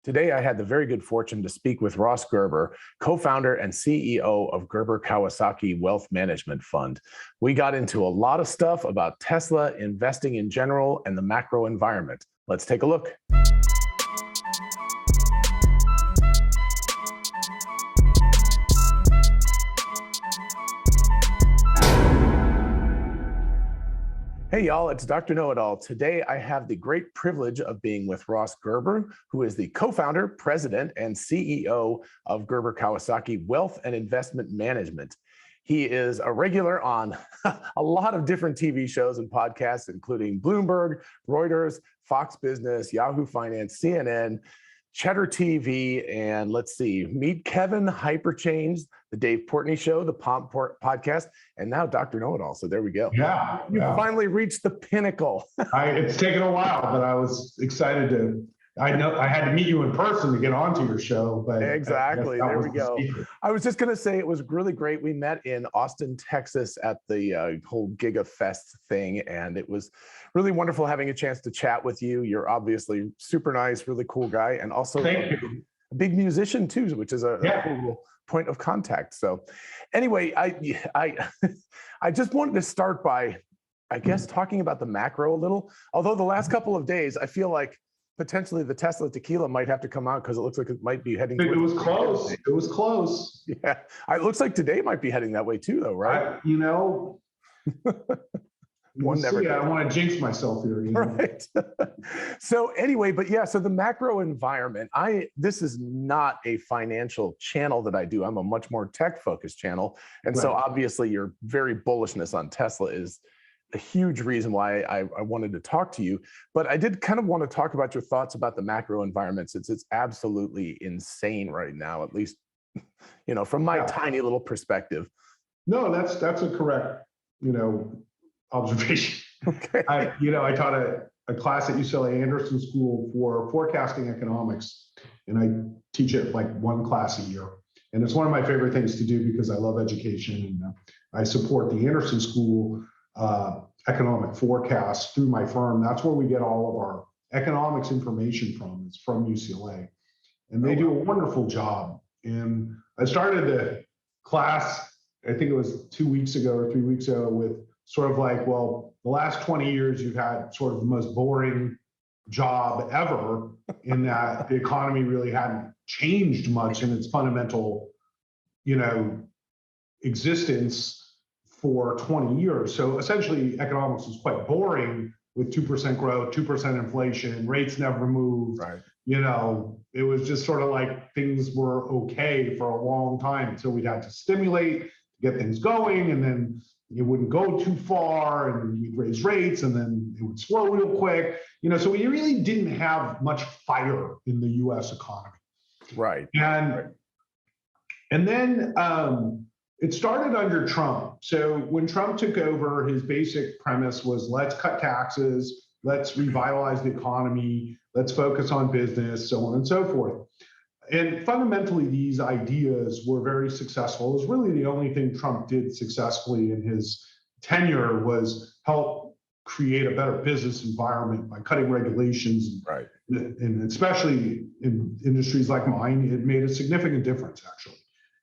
Today, I had the very good fortune to speak with Ross Gerber, co-founder and CEO of Gerber Kawasaki Wealth Management Fund. We got into a lot of stuff about Tesla, investing in general, and the macro environment. Let's take a look. Hey, y'all, it's Dr. Know-It-All. Today, I have the great privilege of being with Ross Gerber, who is the co-founder, president, and CEO of Gerber Kawasaki Wealth and Investment Management. He is a regular on a lot of different TV shows and podcasts, including Bloomberg, Reuters, Fox Business, Yahoo Finance, CNN, Cheddar TV, and let's see, Meet Kevin, Hyperchange, the Dave Portnoy Show, the Pomp podcast, and now Dr. Know-It-All. So there we go. Yeah. You finally reached the pinnacle. It's taken a while, but I was excited to. I had to meet you in person to get onto your show, but exactly. There we go. I was just going to say it was really great. We met in Austin, Texas at the whole GigaFest thing, and it was really wonderful having a chance to chat with you. You're obviously super nice, really cool guy, and also a big musician too, which is a cool point of contact. So anyway, I just wanted to start by, I guess, talking about the macro a little. Although the last couple of days, I feel like potentially the Tesla tequila might have to come out because it looks like it might be heading. It was close. It was close. Yeah, it looks like today might be heading that way too, though, right? One never. I don't want to jinx myself here. Right. So anyway, but yeah, so the macro environment. This is not a financial channel that I do. I'm a much more tech-focused channel, and so obviously your very bullishness on Tesla is a huge reason why I wanted to talk to you. But I did kind of want to talk about your thoughts about the macro environment, since it's absolutely insane right now, at least, from my tiny little perspective. No, that's a correct, observation. Okay. I taught a class at UCLA Anderson School for forecasting economics, and I teach it like one class a year. And it's one of my favorite things to do because I love education, and I support the Anderson School economic forecasts through my firm. That's where we get all of our economics information from. It's from UCLA, and they do a wonderful job. And I started the class, I think it was 2 weeks ago or 3 weeks ago, with sort of like, well, the last 20 years you've had sort of the most boring job ever, in that the economy really hadn't changed much in its fundamental, existence for 20 years. So essentially economics was quite boring, with 2% growth, 2% inflation, rates never moved. Right. It was just sort of like things were okay for a long time until we'd had to stimulate to get things going, and then it wouldn't go too far, and we'd raise rates, and then it would slow real quick. So we really didn't have much fire in the US economy. Right. And then it started under Trump. So when Trump took over, his basic premise was, let's cut taxes, let's revitalize the economy, let's focus on business, so on and so forth. And fundamentally, these ideas were very successful. It was really the only thing Trump did successfully in his tenure, was help create a better business environment by cutting regulations. Right. And especially in industries like mine, it made a significant difference, actually.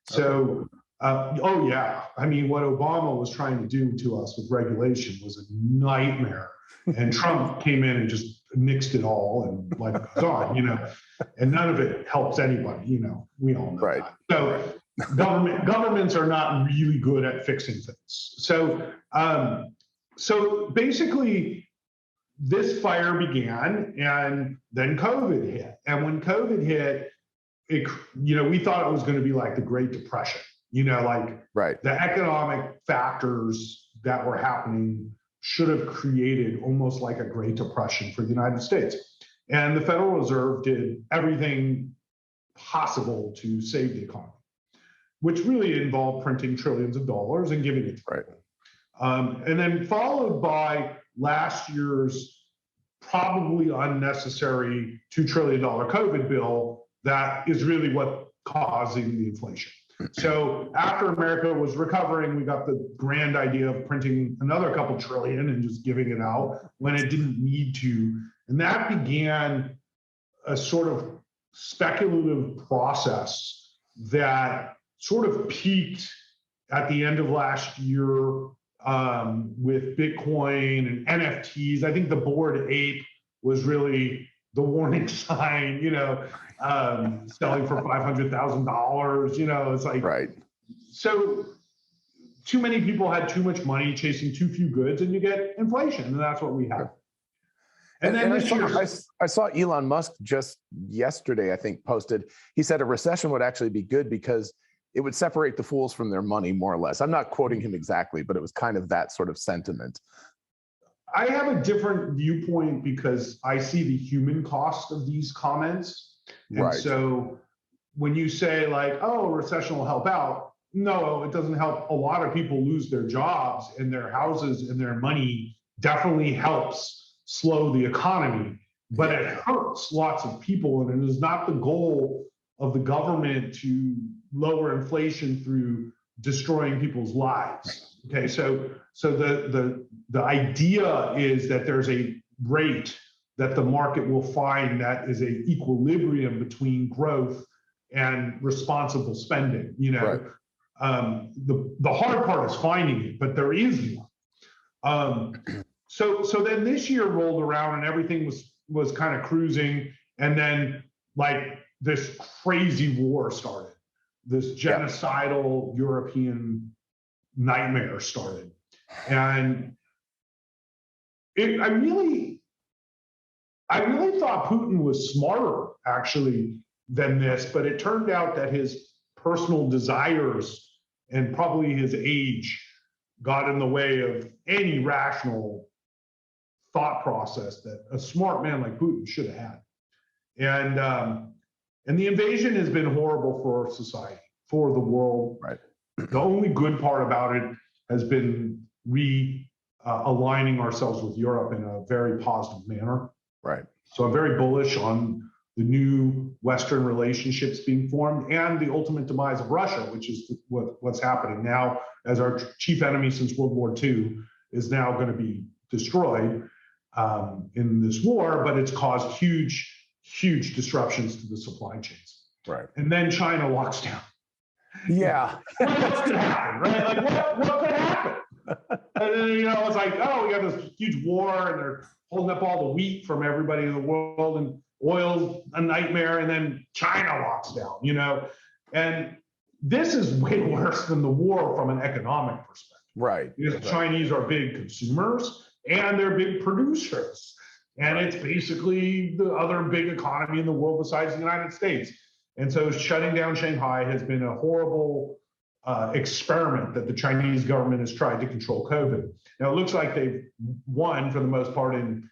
So, I mean, what Obama was trying to do to us with regulation was a nightmare. And Trump came in and just nixed it all, and life goes on, and none of it helps anybody, we all know that. So governments are not really good at fixing things. So basically this fire began, and then COVID hit. And when COVID hit, we thought it was going to be like the Great Depression, the economic factors that were happening should have created almost like a Great Depression for the United States. And the Federal Reserve did everything possible to save the economy, which really involved printing trillions of dollars and giving it to people. And then followed by last year's probably unnecessary $2 trillion COVID bill that is really what's causing the inflation. So after America was recovering, we got the grand idea of printing another couple trillion and just giving it out when it didn't need to. And that began a sort of speculative process that sort of peaked at the end of last year with Bitcoin and NFTs. I think the Bored Ape was really the warning sign, selling for $500,000, it's like, right. So too many people had too much money chasing too few goods, and you get inflation, and that's what we have. And then I saw Elon Musk just yesterday, I think, posted, he said a recession would actually be good because it would separate the fools from their money, more or less. I'm not quoting him exactly, but it was kind of that sort of sentiment. I have a different viewpoint because I see the human cost of these comments. And right. So when you say like, oh, a recession will help out, no, it doesn't help. A lot of people lose their jobs, and their houses and their money definitely helps slow the economy, but it hurts lots of people, and it is not the goal of the government to lower inflation through destroying people's lives. Okay, so the idea is that there's a rate that the market will find that is a equilibrium between growth and responsible spending. Right. The hard part is finding it, but there is one. So then this year rolled around and everything was kind of cruising, and then like this crazy war started. This genocidal European nightmare started. And I really thought Putin was smarter actually than this, but it turned out that his personal desires and probably his age got in the way of any rational thought process that a smart man like Putin should have had. And the invasion has been horrible for our society, for the world. Right. The only good part about it has been aligning ourselves with Europe in a very positive manner. Right. So I'm very bullish on the new Western relationships being formed and the ultimate demise of Russia, which is what's happening now, as our chief enemy since World War II is now going to be destroyed in this war, but it's caused huge disruptions to the supply chains. Right. And then China locks down. Yeah. What's going to happen, right? Like, what could happen? And then, it's like, oh, we got this huge war, and they're holding up all the wheat from everybody in the world, and oil's a nightmare, and then China locks down, And this is way worse than the war from an economic perspective. Right. Because Chinese are big consumers, and they're big producers. And it's basically the other big economy in the world besides the United States. And so shutting down Shanghai has been a horrible experiment that the Chinese government has tried to control COVID. Now, it looks like they've won for the most part in,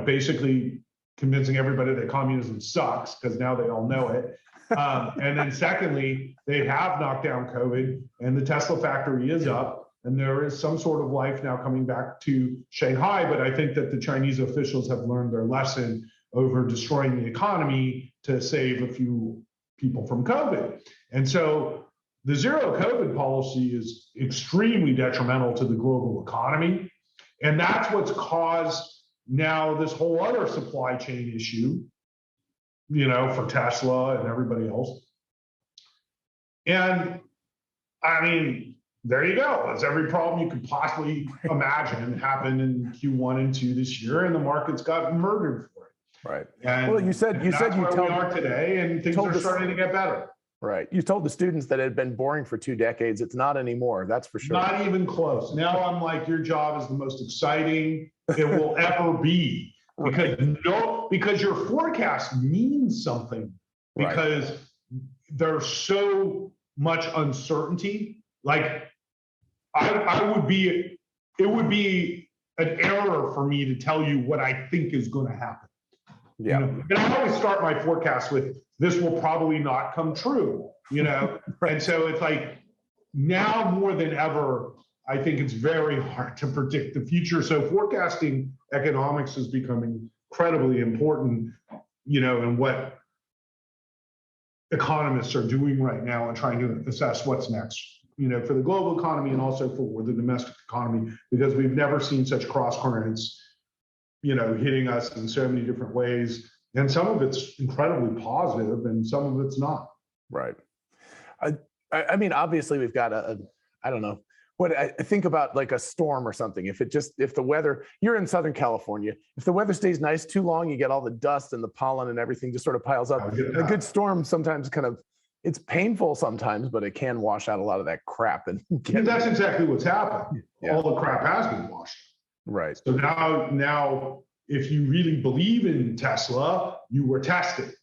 basically convincing everybody that communism sucks, because now they all know it. And then secondly, they have knocked down COVID, and the Tesla factory is up. And there is some sort of life now coming back to Shanghai, but I think that the Chinese officials have learned their lesson over destroying the economy to save a few people from COVID. And so the zero COVID policy is extremely detrimental to the global economy. And that's what's caused now this whole other supply chain issue, for Tesla and everybody else. And I mean, there you go. That's every problem you could possibly imagine happened in Q1 and 2 this year, and the markets got murdered for it. Right. And well, you said we are today, and things are starting to get better. Right. You told the students that it had been boring for 2 decades. It's not anymore. That's for sure. Not even close. Now I'm like, your job is the most exciting it will ever be, because your forecast means something, because there's so much uncertainty. Like, it would be an error for me to tell you what I think is going to happen. Yeah. And I always start my forecast with, this will probably not come true, And so it's like, now more than ever, I think it's very hard to predict the future. So forecasting economics is becoming incredibly important, in what economists are doing right now and trying to assess what's next, for the global economy and also for the domestic economy, because we've never seen such cross currents, hitting us in so many different ways. And some of it's incredibly positive and some of it's not. Right. I mean, obviously we've got I don't know, what I think about like a storm or something. If the weather, you're in Southern California, if the weather stays nice too long, you get all the dust and the pollen and everything just sort of piles up. And a good storm sometimes it's painful sometimes, but it can wash out a lot of that crap. And that's exactly what's happened. Yeah. All the crap has been washed. Right. So now, if you really believe in Tesla, you were tested.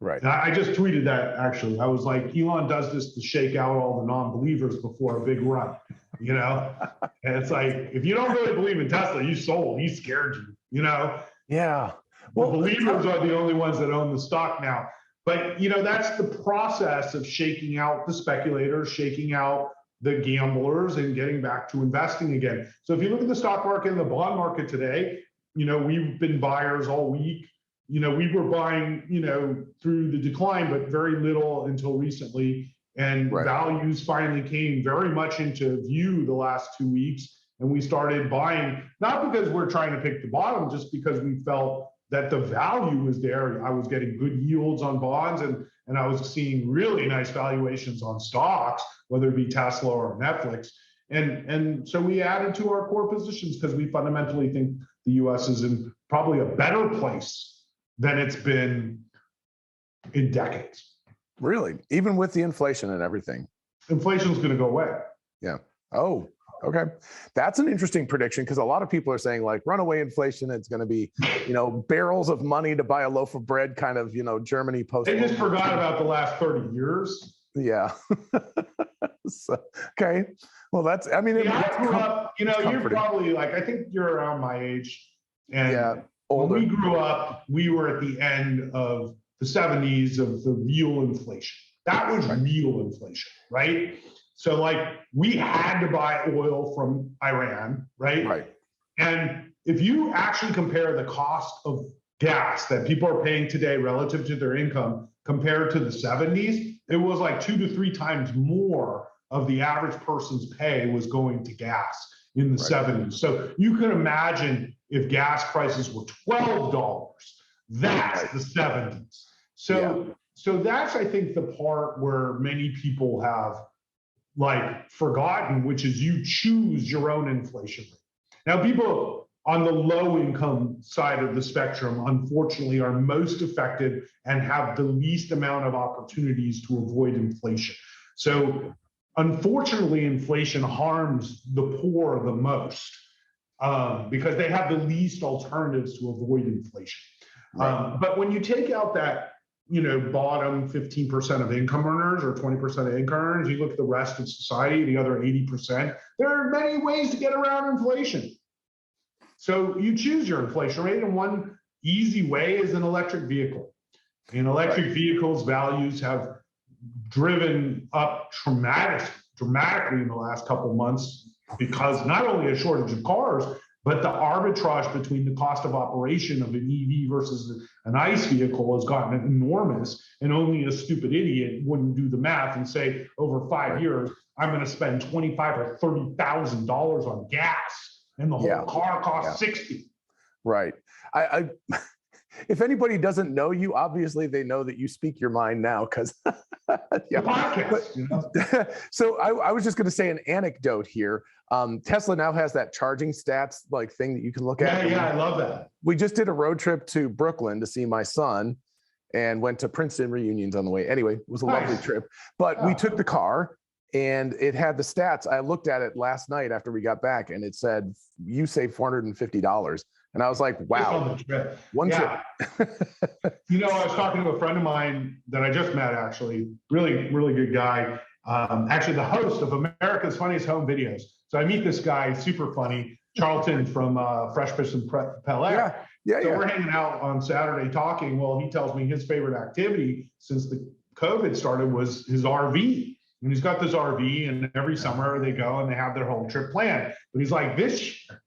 Right. And I just tweeted that, actually. I was like, Elon does this to shake out all the non-believers before a big run, you know? And it's like, if you don't really believe in Tesla, you sold. He scared you, you know? Yeah. Well, the believers are the only ones that own the stock now. But, you know, that's the process of shaking out the speculators, shaking out the gamblers, and getting back to investing again. So if you look at the stock market and the bond market today, you know, we've been buyers all week. You know, we were buying, you know, through the decline, but very little until recently. And values finally came very much into view the last 2 weeks. And we started buying, not because we're trying to pick the bottom, just because we felt that the value was there. I was getting good yields on bonds, and I was seeing really nice valuations on stocks, whether it be Tesla or Netflix. And so we added to our core positions because we fundamentally think the US is in probably a better place than it's been in decades. Really? Even with the inflation and everything? Inflation's going to go away. Yeah. Oh, okay. That's an interesting prediction, because a lot of people are saying like runaway inflation, it's going to be, you know, barrels of money to buy a loaf of bread kind of, you know, Germany post. They just forgot about the last 30 years. Yeah. So, okay. Well, that's, I mean, I grew up, you know, you're probably like, I think you're around my age. And older. When we grew up, we were at the end of the 70s of the real inflation. That was real inflation, right? So like we had to buy oil from Iran, right? Right. And if you actually compare the cost of gas that people are paying today relative to their income compared to the 70s, it was like 2 to 3 times more of the average person's pay was going to gas in the 70s. So you can imagine if gas prices were $12, that's the 70s. So that's, I think, the part where many people have like forgotten, which is you choose your own inflation rate. Now, people on the low income side of the spectrum, unfortunately, are most affected and have the least amount of opportunities to avoid inflation. So unfortunately, inflation harms the poor the most because they have the least alternatives to avoid inflation. But when you take out that, you know, bottom 15% of income earners or 20% of income earners, you look at the rest of society, the other 80%, there are many ways to get around inflation. So you choose your inflation rate, and one easy way is an electric vehicle. And electric vehicles values have driven up dramatically in the last couple of months because not only a shortage of cars, but the arbitrage between the cost of operation of an EV versus an ICE vehicle has gotten enormous, and only a stupid idiot wouldn't do the math and say over 5 years, I'm going to spend $25,000 or $30,000 on gas, and the whole car costs $60,000. Right. I if anybody doesn't know you, obviously they know that you speak your mind now, because podcast. You know? So I was just going to say an anecdote here. Tesla now has that charging stats like thing that you can look at. Yeah, I love that. We just did a road trip to Brooklyn to see my son, and went to Princeton reunions on the way. Anyway, it was a lovely trip. But we took the car, and it had the stats. I looked at it last night after we got back, and it said you saved $450. And I was like, wow, one trip. You know, I was talking to a friend of mine that I just met, actually, really, really good guy. Actually, the host of America's Funniest Home Videos. So I meet this guy, super funny, Charlton from Fresh Fish and Pell Air. So we're hanging out on Saturday talking. Well, he tells me his favorite activity since the COVID started was his RV. And he's got this RV, and every summer they go and they have their whole trip planned. But he's like, this year,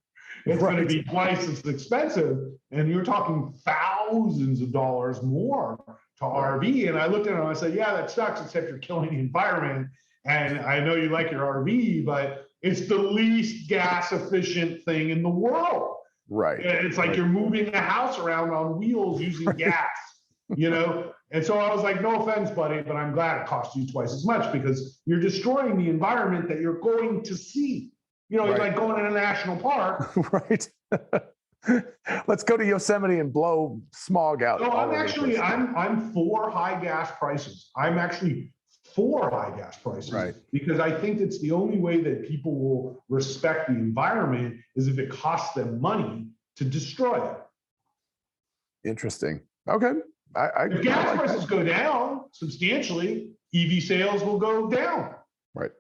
it's going to be twice as expensive. And you're talking thousands of dollars more to RV. And I looked at him and I said, yeah, that sucks, except you're killing the environment. And I know you like your RV, but it's the least gas efficient thing in the world. Right. It's like you're moving a house around on wheels using gas, you know? And so I was like, no offense, buddy, but I'm glad it cost you twice as much because you're destroying the environment that you're going to see. You know, it's like going in a national park. Right. Let's go to Yosemite and blow smog out. No, I'm for high gas prices. I'm actually for high gas prices because I think it's the only way that people will respect the environment is if it costs them money to destroy it. Interesting. Okay. If gas prices go down substantially, EV sales will go down. Right.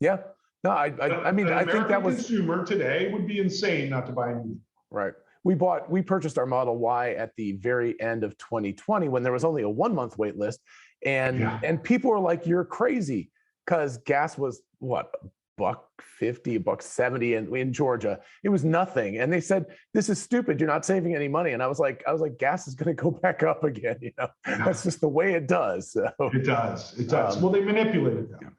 Yeah. No, I mean, I think that was consumer today would be insane not to buy an EV. Right. We purchased our Model Y at the very end of 2020 when there was only a 1-month wait list. And people were like, you're crazy, because gas was what, $1.50, $1.70 in Georgia. It was nothing. And they said, this is stupid. You're not saving any money. And I was like, gas is going to go back up again. You know, that's just the way it does. So, it does. Well, they manipulated them.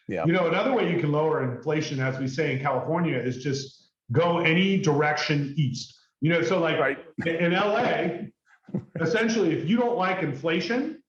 Yeah. You know, another way you can lower inflation, as we say in California, is just go any direction east. You know, so like in LA, essentially, if you don't like inflation,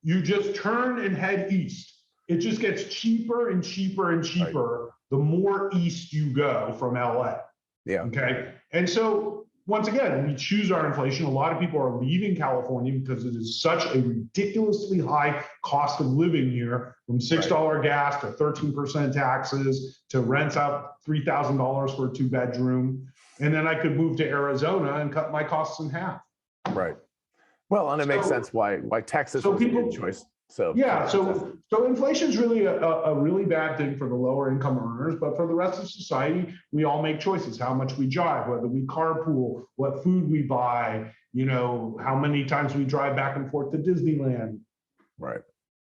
you just turn and head east. It just gets cheaper and cheaper and cheaper the more east you go from LA. Yeah. Okay. And so once again, we choose our inflation. A lot of people are leaving California because it is such a ridiculously high cost of living here, from $6 gas to 13% taxes to rents out $3,000 for a 2-bedroom. And then I could move to Arizona and cut my costs in half. Right. Well, and it makes sense why Texas was a good choice. So so inflation is really a really bad thing for the lower income earners, but for the rest of society, we all make choices: how much we drive, whether we carpool, what food we buy, you know, how many times we drive back and forth to Disneyland. Right.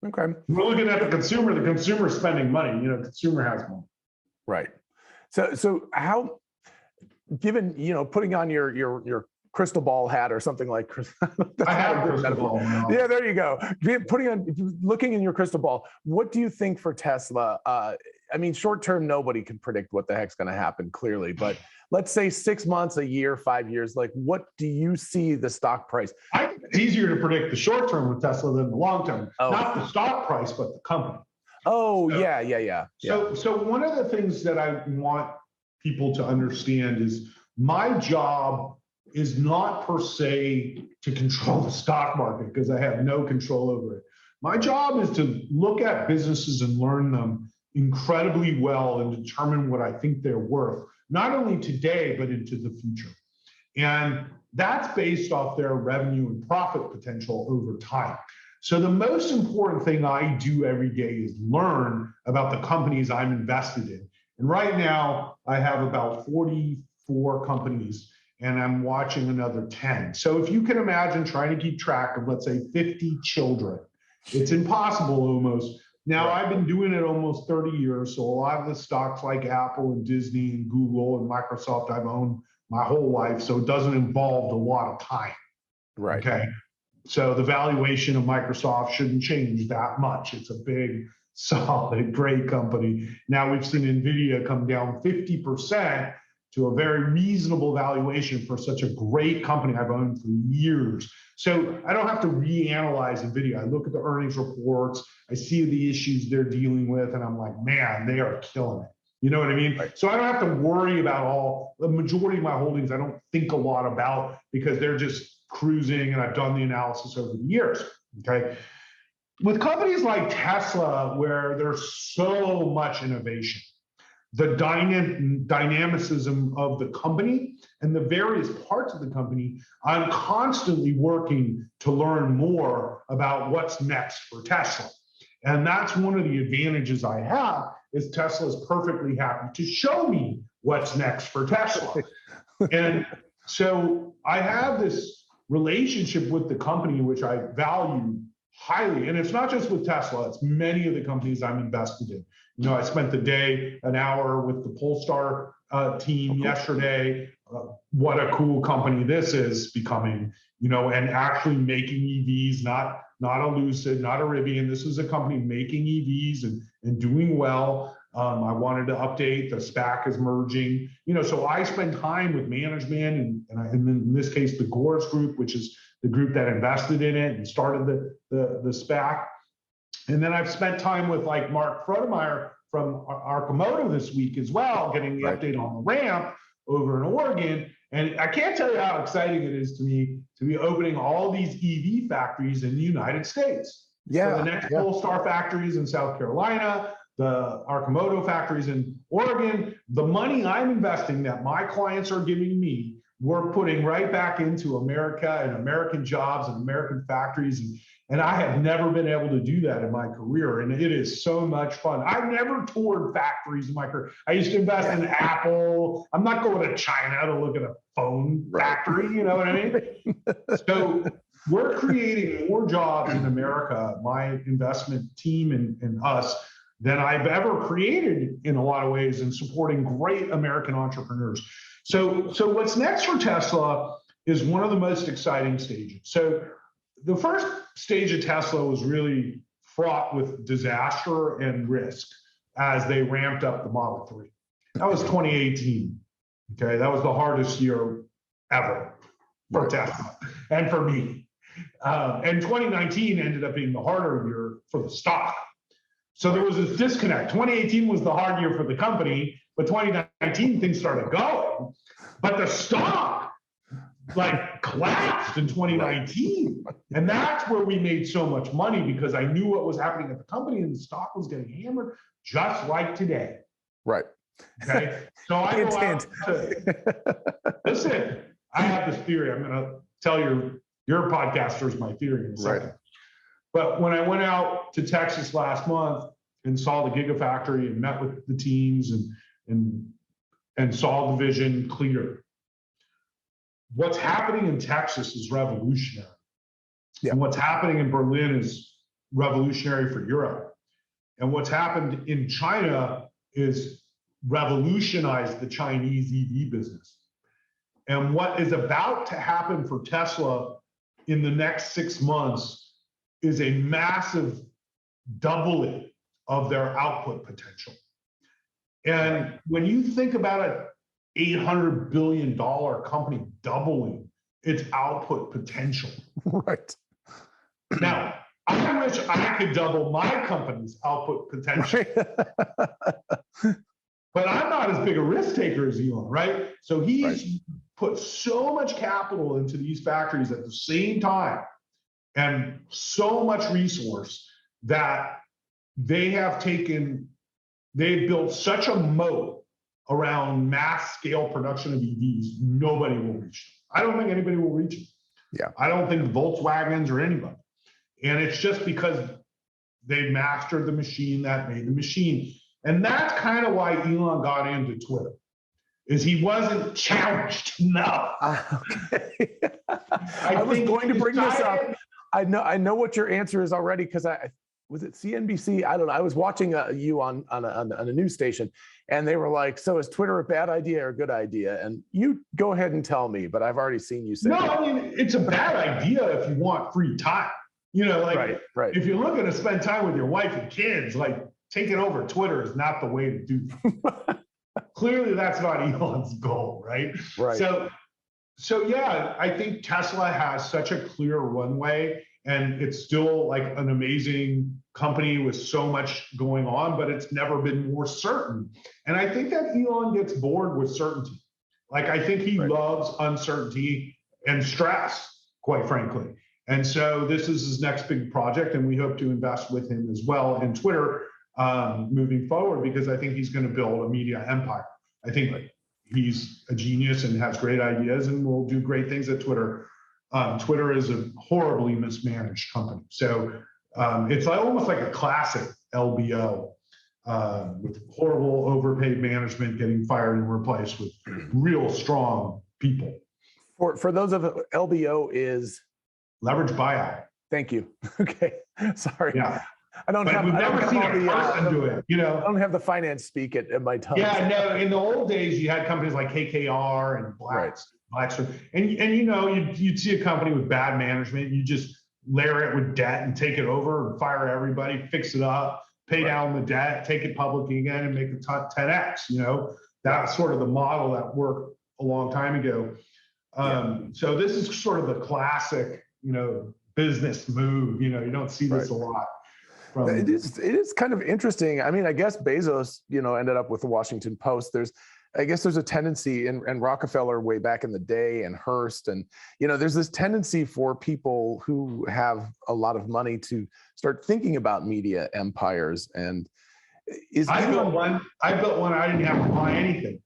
Okay. We're looking at the consumer. The consumer is spending money. You know, the consumer has money. Right. So how, given, you know, putting on your crystal ball hat or something like I have a crystal ball now. Yeah, there you go. Looking in your crystal ball, what do you think for Tesla? I mean, short term, nobody can predict what the heck's going to happen, clearly. But let's say 6 months, a year, 5 years. Like, what do you see the stock price? I think it's easier to predict the short term with Tesla than the long term. Not the stock price, but the company. Oh, so, yeah. So one of the things that I want people to understand is my job is not per se to control the stock market, because I have no control over it. My job is to look at businesses and learn them incredibly well and determine what I think they're worth, not only today, but into the future. And that's based off their revenue and profit potential over time. So the most important thing I do every day is learn about the companies I'm invested in. And right now I have about 44 companies, and I'm watching another 10. So if you can imagine trying to keep track of, let's say, 50 children, it's impossible almost. Now, I've been doing it almost 30 years, so a lot of the stocks like Apple and Disney and Google and Microsoft I've owned my whole life, so it doesn't involve a lot of time. Right. Okay. So the valuation of Microsoft shouldn't change that much. It's a big, solid, great company. Now we've seen NVIDIA come down 50% to a very reasonable valuation for such a great company I've owned for years. So I don't have to reanalyze NVIDIA. I look at the earnings reports, I see the issues they're dealing with, and I'm like, man, they are killing it. You know what I mean? Right. So I don't have to worry about the majority of my holdings. I don't think a lot about, because they're just cruising, and I've done the analysis over the years, okay? With companies like Tesla, where there's so much innovation, the dynamicism of the company and the various parts of the company, I'm constantly working to learn more about what's next for Tesla. And that's one of the advantages I have, is Tesla's perfectly happy to show me what's next for Tesla. And so I have this relationship with the company, which I value highly. And it's not just with Tesla, it's many of the companies I'm invested in. You know, I spent the day, an hour with the Polestar team yesterday. What a cool company this is becoming, you know, and actually making EVs, not a Lucid, not a Rivian. This is a company making EVs and doing well. I wanted to update. The SPAC is merging. So I spend time with management and in this case, the Gores Group, which is the group that invested in it and started the SPAC. And then I've spent time with like Mark Frodemeyer from Arcimoto this week as well, getting the update on the ramp over in Oregon. And I can't tell you how exciting it is to me to be opening all these EV factories in the United States. So the next Polestar factories in South Carolina, the Arcimoto factories in Oregon, the money I'm investing that my clients are giving me, we're putting right back into America and American jobs and American factories. And I have never been able to do that in my career. And it is so much fun. I've never toured factories in my career. I used to invest in Apple. I'm not going to China to look at a phone factory, you know what I mean? So we're creating more jobs in America, my investment team and us, than I've ever created in a lot of ways in supporting great American entrepreneurs. So what's next for Tesla is one of the most exciting stages. So the first stage of Tesla was really fraught with disaster and risk as they ramped up the Model 3. That was 2018. Okay, that was the hardest year ever for Tesla and for me. And 2019 ended up being the harder year for the stock. So there was this disconnect. 2018 was the hard year for the company, but 2019 things started going. But the stock collapsed in 2019. And that's where we made so much money because I knew what was happening at the company and the stock was getting hammered just like today. Right. Okay. So I go out to, listen, I have this theory. I'm going to tell your podcasters my theory in a second. Right. But when I went out to Texas last month and saw the Gigafactory and met with the teams and saw the vision clear, what's happening in Texas is revolutionary. Yeah. And what's happening in Berlin is revolutionary for Europe. And what's happened in China is revolutionized the Chinese EV business. And what is about to happen for Tesla in the next 6 months is a massive doubling of their output potential. And when you think about an $800 billion company doubling its output potential. Right. Now, I wish I could double my company's output potential. But I'm not as big a risk taker as Elon, right? So he's put so much capital into these factories at the same time and so much resource that they've built such a moat around mass scale production of EVs, nobody will reach them. I don't think anybody will reach them. Yeah. I don't think Volkswagens or anybody. And it's just because they mastered the machine that made the machine. And that's kind of why Elon got into Twitter, is he wasn't challenged enough. Okay. I was going to bring this up. I know what your answer is already because was it CNBC? I don't know. I was watching you on a news station, and they were like, "So is Twitter a bad idea or a good idea?" And you go ahead and tell me, but I've already seen you say. No, I mean it's a bad idea if you want free time. Right. If you're looking to spend time with your wife and kids, taking over Twitter is not the way to do that. Clearly, that's not Elon's goal, right? Right. So yeah, I think Tesla has such a clear runway, and it's still an amazing company with so much going on, but it's never been more certain. And I think that Elon gets bored with certainty. I think he loves uncertainty and stress, quite frankly. And so this is his next big project, and we hope to invest with him as well in Twitter moving forward, because I think he's going to build a media empire. I think he's a genius and has great ideas and will do great things at Twitter. Twitter is a horribly mismanaged company. So it's almost like a classic LBO with horrible overpaid management getting fired and replaced with real strong people. For those of LBO is? Leverage buyout. Thank you. Okay. Sorry. Yeah. We've never seen a person do it. I don't have the finance speak at my tongue. Yeah, no. In the old days, you had companies like KKR and Blackstone, and you'd see a company with bad management. You just layer it with debt and take it over and fire everybody, fix it up, pay down the debt, take it public again, and make it 10x. That's sort of the model that worked a long time ago. So this is sort of the classic, business move. You don't see this a lot. It is kind of interesting. I mean, I guess Bezos, ended up with the Washington Post. I guess there's a tendency, and Rockefeller way back in the day, and Hearst, and there's this tendency for people who have a lot of money to start thinking about media empires. And I built one. I didn't have to buy anything.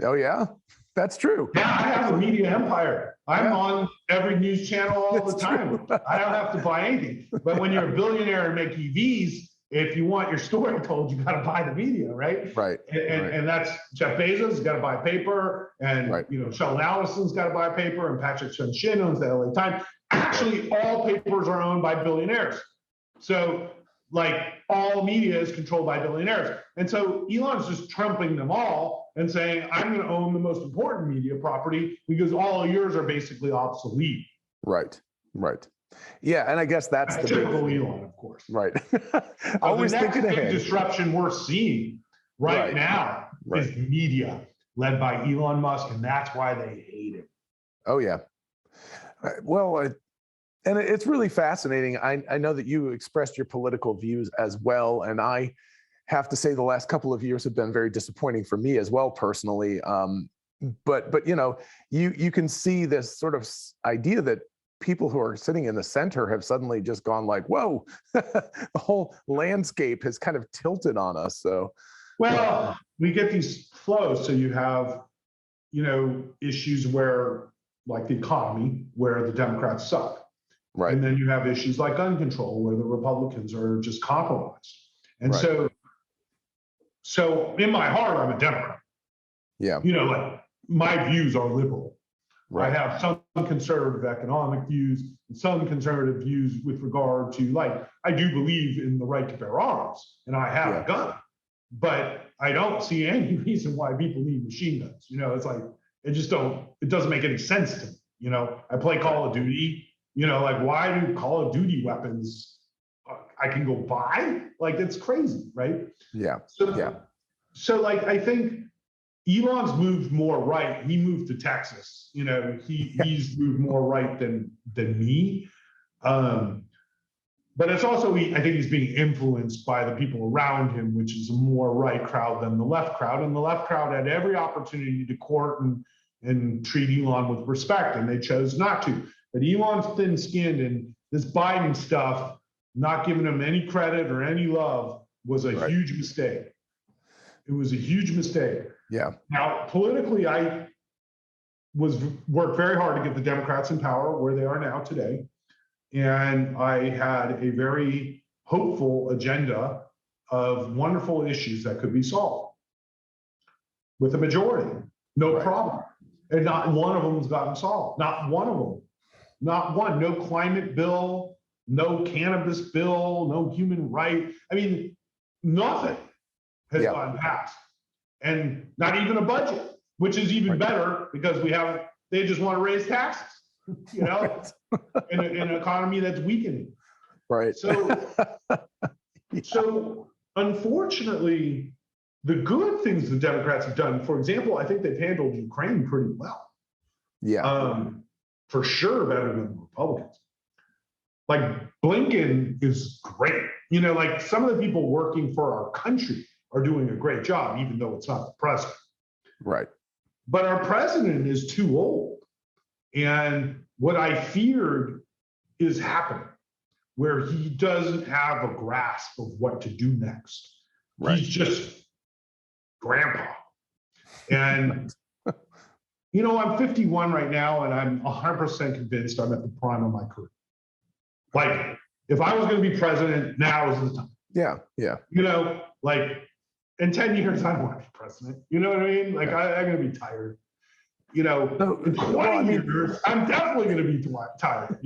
Oh yeah, that's true. Yeah, I have a media empire. I'm on every news channel all the time. I don't have to buy anything. But when you're a billionaire and make EVs, if you want your story told, you got to buy the media, right? Right. And that's Jeff Bezos has got to buy paper, and Sheldon Allison's got to buy paper, and Patrick Sun-Shin owns the LA Times. Actually, all papers are owned by billionaires. So, all media is controlled by billionaires. And so Elon's just trumping them all and saying, I'm going to own the most important media property because all of yours are basically obsolete. Right. Yeah, and I guess that's the typical Elon, of course. Right. Always thinking ahead. The next big disruption we're seeing right now is media, led by Elon Musk, and that's why they hate it. Oh yeah. Well, and it's really fascinating. I know that you expressed your political views as well, and I have to say the last couple of years have been very disappointing for me as well personally. But you can see this sort of idea that people who are sitting in the center have suddenly just gone like, whoa, the whole landscape has kind of tilted on us. So, well, we get these flows. So you have, issues where, like the economy, where the Democrats suck. Right. And then you have issues like gun control, where the Republicans are just compromised. And so in my heart, I'm a Democrat. Yeah. My views are liberal. Right. I have some conservative economic views and some conservative views with regard to, I do believe in the right to bear arms, and I have a gun, but I don't see any reason why people need machine guns. It doesn't make any sense to me. I play Call of Duty, why do Call of Duty weapons I can go buy? It's crazy, right? Yeah. So I think Elon's moved more right. He moved to Texas. He's moved more right than me. But it's also, I think he's being influenced by the people around him, which is a more right crowd than the left crowd. And the left crowd had every opportunity to court and treat Elon with respect, and they chose not to. But Elon's thin-skinned, and this Biden stuff, not giving him any credit or any love, was a huge mistake. It was a huge mistake. Yeah. Now, politically, I worked very hard to get the Democrats in power where they are now today. And I had a very hopeful agenda of wonderful issues that could be solved with a majority. No problem. And not one of them has gotten solved. Not one of them. Not one. No climate bill, no cannabis bill, no human right. I mean, nothing has gotten passed. And not even a budget, which is even better because they just want to raise taxes, in an economy that's weakening. Right. So unfortunately, the good things the Democrats have done, for example, I think they've handled Ukraine pretty well. Yeah. For sure better than the Republicans. Blinken is great. Some of the people working for our country are doing a great job, even though it's not the president. Right. But our president is too old. And what I feared is happening, where he doesn't have a grasp of what to do next. Right. He's just grandpa. And, I'm 51 right now, and I'm 100% convinced I'm at the prime of my career. If I was going to be president, now is the time. Yeah. In 10 years, I want to be president. You know what I mean? I'm going to be tired. In 20 years, I'm definitely going to be tired,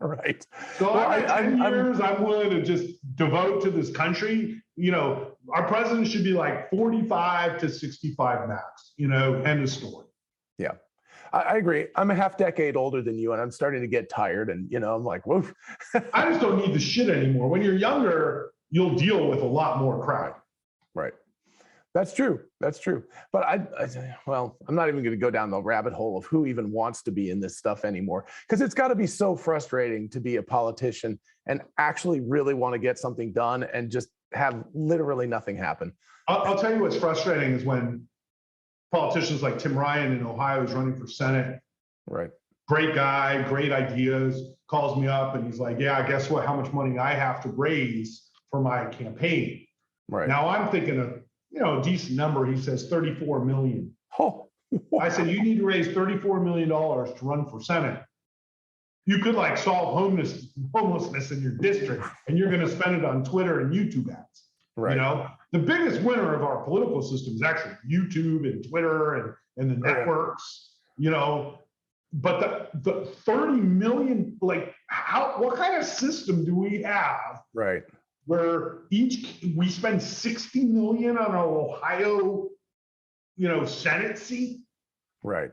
Right. So in 10 years, I'm willing to just devote to this country. Our president should be 45 to 65 max, end of story. Yeah. I agree. I'm a half decade older than you, and I'm starting to get tired. And I'm like, whoa. I just don't need the shit anymore. When you're younger, you'll deal with a lot more crap. Right. That's true. That's true. But well, I'm not even going to go down the rabbit hole of who even wants to be in this stuff anymore, because it's got to be so frustrating to be a politician and actually really want to get something done and just have literally nothing happen. I'll tell you what's frustrating is when politicians like Tim Ryan in Ohio is running for Senate. Right. Great guy, great ideas, calls me up and he's like, yeah, guess what? How much money I have to raise for my campaign. Right. Now I'm thinking of, a decent number. He says 34 million. Oh, wow. I said, you need to raise $34 million to run for Senate. You could like solve homelessness in your district, and you're going to spend it on Twitter and YouTube ads. Right. The biggest winner of our political system is actually YouTube and Twitter and the networks, but the 30 million, like what kind of system do we have? Right. Where we spend 60 million on an Ohio, Senate seat. Right.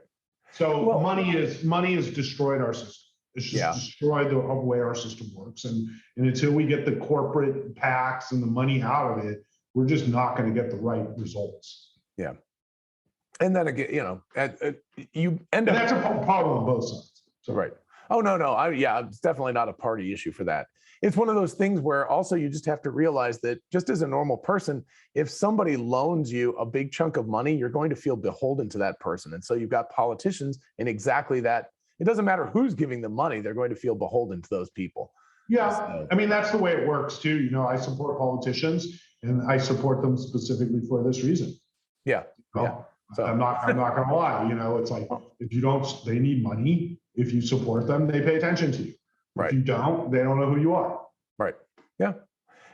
So money has destroyed our system. It's just destroyed the way our system works. And until we get the corporate PACs and the money out of it, we're just not going to get the right results. Yeah. And then again, you end up. And that's a problem on both sides. So. Right. Oh, no. It's definitely not a party issue for that. It's one of those things where also you just have to realize that just as a normal person, if somebody loans you a big chunk of money, you're going to feel beholden to that person. And so you've got politicians in exactly that. It doesn't matter who's giving them money, they're going to feel beholden to those people. Yeah. So, I mean, that's the way it works too. I support politicians and I support them specifically for this reason. Yeah. So I'm not going to lie. It's like, if you don't, they need money. If you support them, they pay attention to you. Right. If you don't, they don't know who you are. Right. Yeah.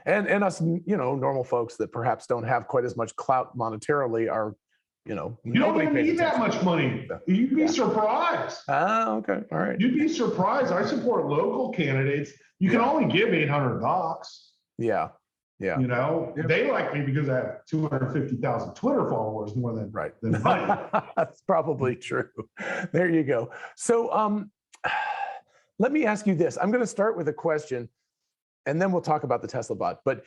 And us, normal folks that perhaps don't have quite as much clout monetarily are, you don't even need that much money. You'd be surprised. Okay. All right. You'd be surprised. I support local candidates. You can only give $800. Yeah. They like me because I have 250,000 Twitter followers more than than money. That's probably true. There you go. So let me ask you this. I'm going to start with a question, and then we'll talk about the Tesla bot. But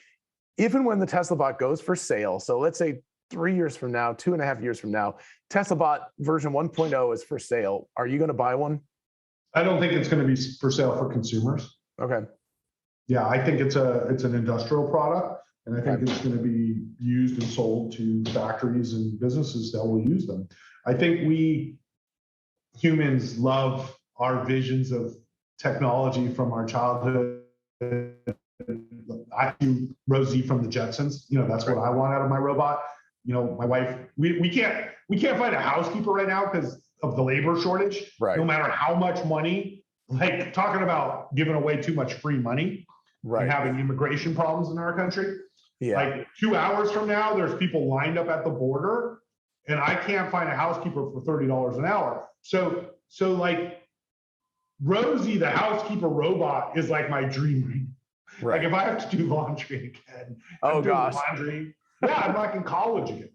if and when the Tesla bot goes for sale, so let's say 3 years from now, 2.5 years from now, Tesla bot version 1.0 is for sale. Are you going to buy one? I don't think it's going to be for sale for consumers. Okay. Yeah, I think it's an industrial product, and I think it's going to be used and sold to factories and businesses that will use them. I think we humans love our visions of technology from our childhood. I do Rosie from the Jetsons. That's what I want out of my robot. My wife, we can't find a housekeeper right now because of the labor shortage. Right. No matter how much money, like talking about giving away too much free money. Right. And having immigration problems in our country. Yeah. Like 2 hours from now, there's people lined up at the border, and I can't find a housekeeper for $30 an hour. So like Rosie, the housekeeper robot, is like my dream. Right. Like if I have to do laundry again, laundry. Yeah, I'm like in college again.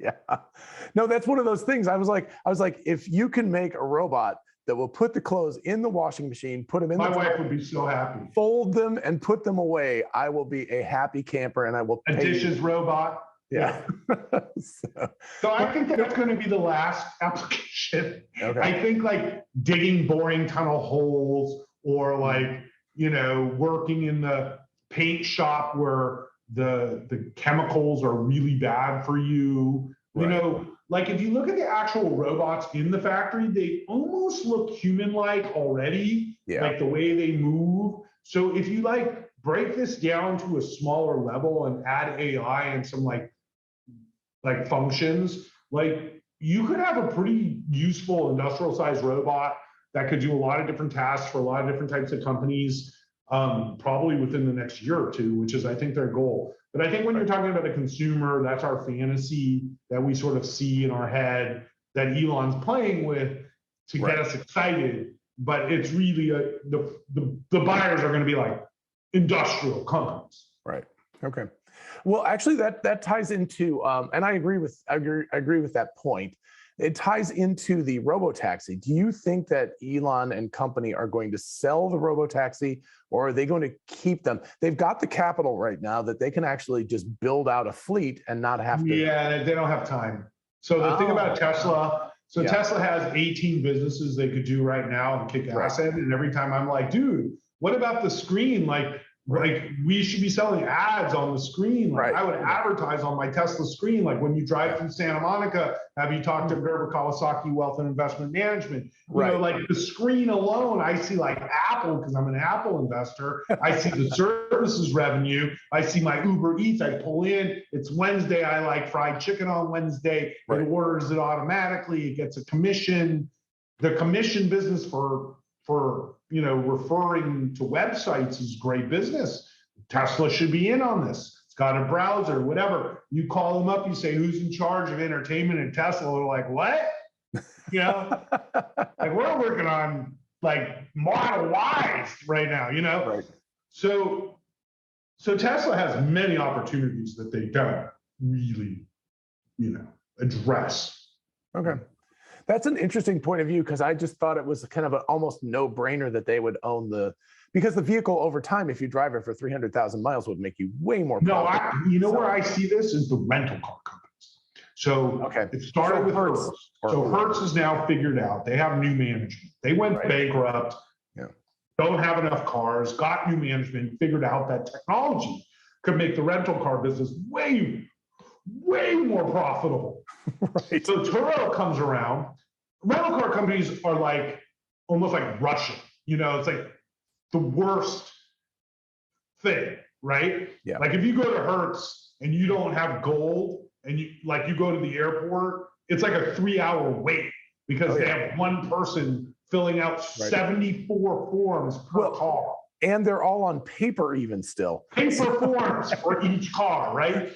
Yeah. No, that's one of those things. I was like, if you can make a robot that will put the clothes in the washing machine, put them in my wife would be so happy. Fold them and put them away, I will be a happy camper, and I will pay dishes you. Robot. Yeah. So I think that's going to be the last application. Okay. I think like digging boring tunnel holes, or like, working in the paint shop where the chemicals are really bad for you. Right. Like if you look at the actual robots in the factory, they almost look human-like already, like the way they move. So if you like break this down to a smaller level and add AI and some like functions, like you could have a pretty useful industrial-sized robot that could do a lot of different tasks for a lot of different types of companies, probably within the next year or two, which is, I think, their goal. But I think when you're talking about a consumer, that's our fantasy that we sort of see in our head that Elon's playing with to get us excited. But it's really the buyers are going to be like industrial companies. Right. Okay. Well, actually, that ties into, and I agree with that point. it ties into the robo-taxi. Do you think that Elon and company are going to sell the robo-taxi, or are they going to keep them? They've got the capital right now that they can actually just build out a fleet and not have to. Yeah, they don't have time. So the thing about Tesla, Tesla has 18 businesses they could do right now and kick ass in. And every time I'm like, dude, what about the screen? Like we should be selling ads on the screen. Like I would advertise on my Tesla screen. Like when you drive through Santa Monica, have you talked to Gerber Kawasaki Wealth and Investment Management? You know, like the screen alone, I see like Apple, because I'm an Apple investor. I see the services revenue. I see my Uber Eats. I pull in. It's Wednesday. I like fried chicken on Wednesday. It orders it automatically. It gets a commission. The commission business for you know, referring to websites is great business. Tesla should be in on this. It's got a browser, whatever. You call them up, you say, who's in charge of entertainment at Tesla? They're like, what? You know, like we're working on like Model Ys right now, you know? So Tesla has many opportunities that they don't really, you know, address. Okay. That's an interesting point of view, because I just thought it was kind of an almost no-brainer that they would own because the vehicle over time, if you drive it for 300,000 miles, would make you way more profitable. You know where I see this is the rental car companies. So it started with Hertz. So Hertz is now figured out. They have new management. They went bankrupt, don't have enough cars, got new management, figured out that technology could make the rental car business way more profitable. So Turo comes around. Rental car companies are like almost like Russia. You know, it's like the worst thing, right? Like if you go to Hertz and you don't have gold and you go to the airport, it's like a 3-hour wait because they have one person filling out 74 forms per car. And they're all on paper even still. Paper forms for each car, right?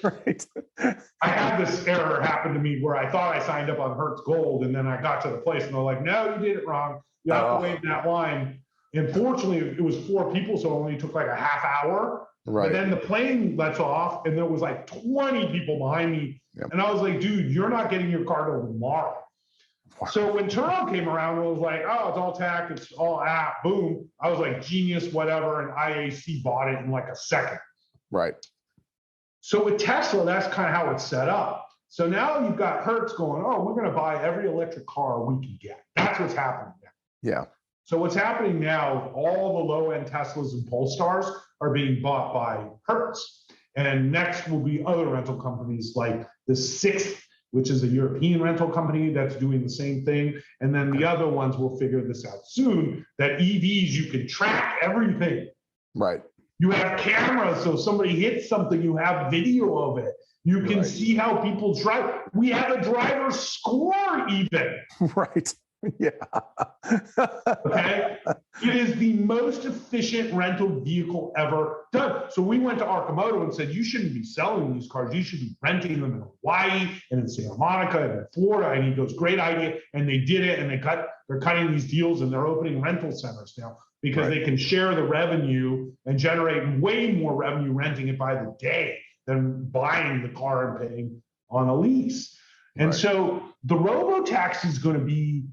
I had this error happen to me where I thought I signed up on Hertz Gold, and then I got to the place and they're like, no, you did it wrong. You have to wait in that line. And fortunately, it was 4 people, so it only took like a half hour. But then the plane lets off, and there was like 20 people behind me. And I was like, dude, you're not getting your car till tomorrow. So when Turo came around, it was like, oh, it's all tech, it's all app, boom. I was like, genius, whatever, and IAC bought it in like a second. So with Tesla, that's kind of how it's set up. So now you've got Hertz going, oh, we're going to buy every electric car we can get. That's what's happening now. So what's happening now, all the low-end Teslas and Polestars are being bought by Hertz. And next will be other rental companies like the Sixth, which is a European rental company that's doing the same thing. And then the other ones will figure this out soon, that EVs, you can track everything. You have cameras, so somebody hits something, you have video of it. You can see how people drive. We have a driver score even. Okay? It is the most efficient rental vehicle ever done. So we went to Arcimoto and said, you shouldn't be selling these cars. You should be renting them in Hawaii and in Santa Monica and in Florida. And he goes, great idea. And they did it, and they're cutting these deals, and they're opening rental centers now because they can share the revenue and generate way more revenue renting it by the day than buying the car and paying on a lease. And so the robo-taxi is going to be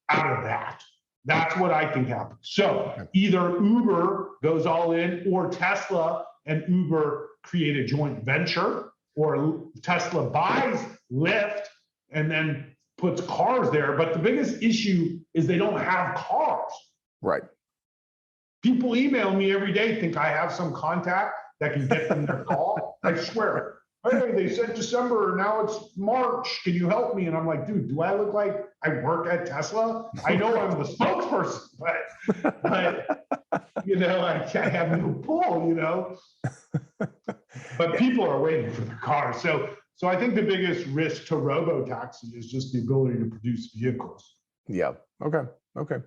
out of that. That's what I think happens. So either Uber goes all in, or Tesla and Uber create a joint venture, or Tesla buys Lyft and then puts cars there. But the biggest issue is they don't have cars. People email me every day, think I have some contact that can get them their call. I swear. Hey, they said December, now it's March. Can you help me? And I'm like, dude, do I look like I work at Tesla? I know I'm the spokesperson, but you know, I have no pull, you know. But people are waiting for the car. So I think the biggest risk to robo-taxi is just the ability to produce vehicles. Okay.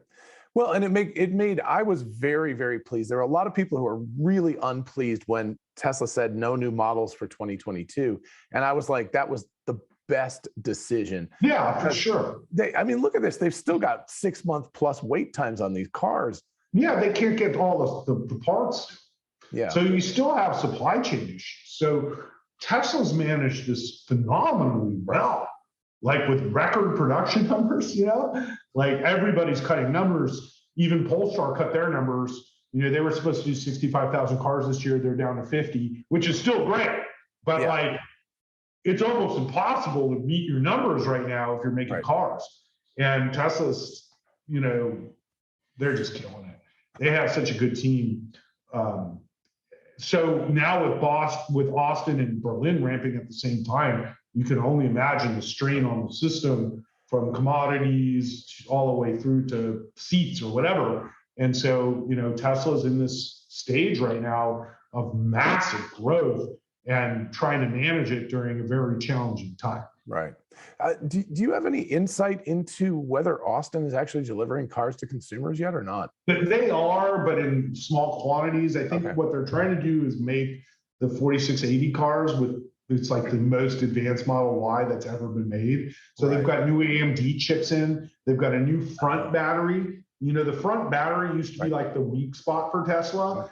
Well, and it made, I was very, very pleased. There were a lot of people who were really unpleased when Tesla said no new models for 2022. And I was like, that was the best decision. Yeah, for sure. I mean, look at this. They've still got 6-month plus wait times on these cars. Yeah, they can't get all the parts. So you still have supply chain issues. So Tesla's managed this phenomenally well. like with record production numbers, like everybody's cutting numbers. Even Polestar cut their numbers. They were supposed to do 65,000 cars this year. They're down to 50, which is still great. But like, it's almost impossible to meet your numbers right now if you're making cars. And Tesla's, they're just killing it. They have such a good team. So now with Austin and Berlin ramping at the same time, you can only imagine the strain on the system from commodities all the way through to seats or whatever. And so, Tesla's in this stage right now of massive growth and trying to manage it during a very challenging time. Right. Do you have any insight into whether Austin is actually delivering cars to consumers yet or not? They are, but in small quantities. I think what they're trying to do is make the 4680 cars it's like the most advanced Model Y that's ever been made. So they've got new AMD chips in. They've got a new front battery. The front battery used to be like the weak spot for Tesla.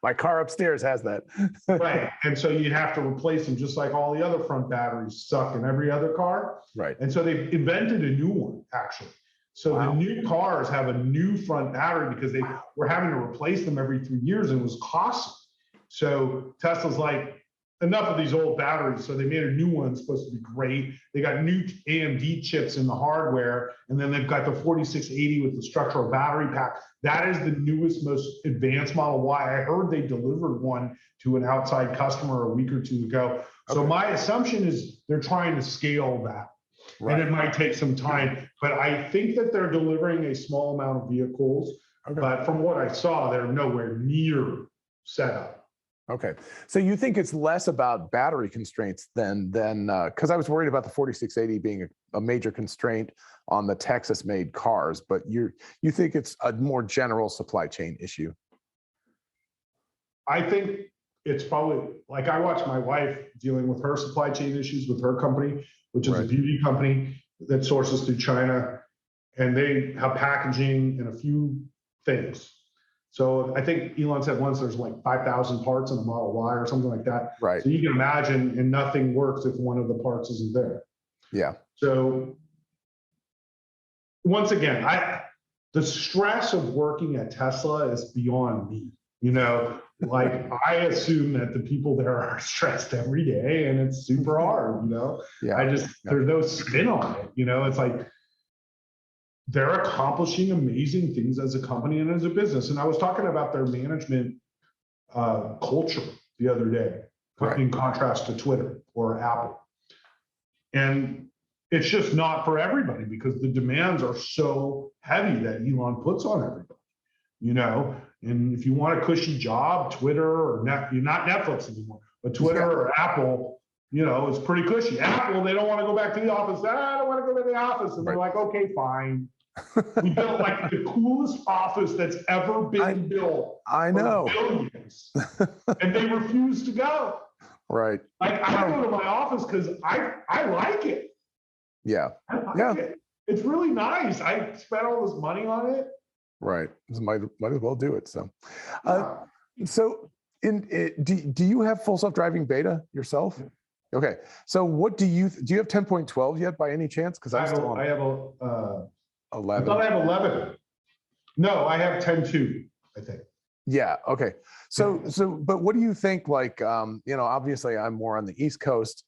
My car upstairs has that. Right. And so you'd have to replace them just like all the other front batteries stuck in every other car. Right. And so they've invented a new one, actually. So the new cars have a new front battery because they were having to replace them every 3 years and it was costly. So Tesla's like, enough of these old batteries. So they made a new one, supposed to be great. They got new AMD chips in the hardware, and then they've got the 4680 with the structural battery pack. That is the newest, most advanced Model Y. I heard they delivered one to an outside customer a week or two ago. So my assumption is they're trying to scale that. And it might take some time, but I think that they're delivering a small amount of vehicles. But from what I saw, they're nowhere near set up. Okay. So you think it's less about battery constraints than because I was worried about the 4680 being a major constraint on the Texas-made cars, but you think it's a more general supply chain issue? I think it's probably, like, I watch my wife dealing with her supply chain issues with her company, which is a beauty company that sources through China, and they have packaging and a few things. So I think Elon said once there's like 5,000 parts in a Model Y or something like that. Right. So you can imagine, and nothing works if one of the parts isn't there. Yeah. So once again, the stress of working at Tesla is beyond me. Like I assume that the people there are stressed every day and it's super hard, Yeah. There's no spin on it. It's like, they're accomplishing amazing things as a company and as a business. And I was talking about their management culture the other day, in contrast to Twitter or Apple. And it's just not for everybody because the demands are so heavy that Elon puts on everybody, And if you want a cushy job, Twitter or you're not Netflix anymore, but Twitter or Apple, it's pretty cushy. Apple, they don't want to go back to the office. I don't want to go to the office. And they're like, okay, fine. We built like the coolest office that's ever been built. I know. Billions, and they refuse to go. Right. Like I go to my office because I like it. Yeah. I like it. It's really nice. I spent all this money on it. Right. Might as well do it. So, do you have full self-driving beta yourself? Okay. So what do you have 10.12 yet by any chance? Because I have 11. I thought I have 11. No, I have 10.2, I think. Yeah. Okay. So, but what do you think? Like, obviously, I'm more on the East Coast.